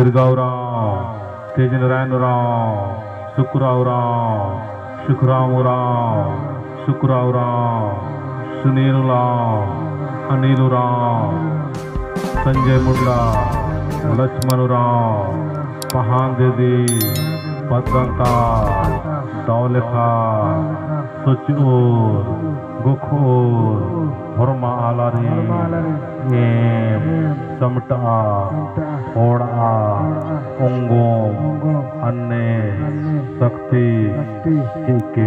दीर्घावराव तेजनारायणराव शुक्रावराव सुखरामराव शुक्रावराव सुनीलराव अनिलराव संजय मुंडा लक्ष्मणराव पहान देदी पदंका दौलेखा सुचूर गुखोर हरमा आलारी M समटा ओड़ा ओंगोम अन्ने शक्ति के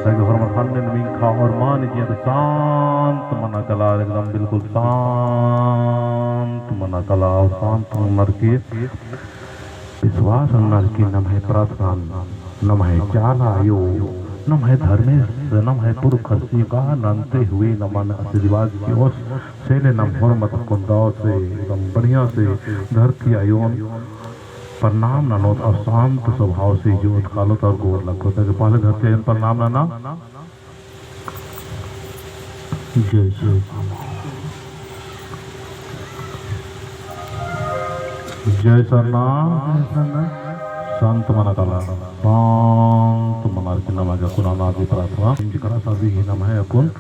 सगे हरमा खाने मिंखा और मान जी तो शांत मना कला एकदम बिल्कुल शांत मना कला और शांत नर की विश्वास नर की नम है प्रार्थना नम है चालायो नम है धर्मेश नम है पुरख का नंते हुए नमन आशीर्वाद की ओर सेले नम हरमत कुंदाव से एकदम बढ़िया से धरती आयोन प्रणाम ननोत और शांत स्वभाव से जो उत्कालत और गोर लगो तक पहले धरती आयोन प्रणाम नना जय जय जय सरना संत मना कला शांत मनार की नमाज कुरान आदि प्रार्थना जिकरा सादी ही नम है अकुन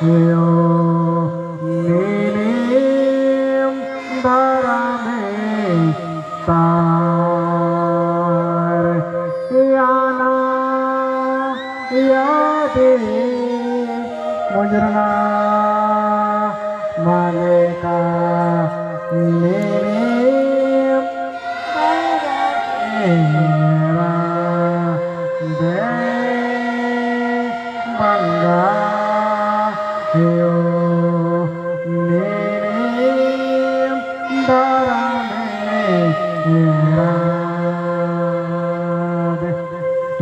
यो नीलीम धारा में तार याना यादे मुजरना मालिका नीलीम मेरा दे बंगा यो नीलीम धारा में मेरा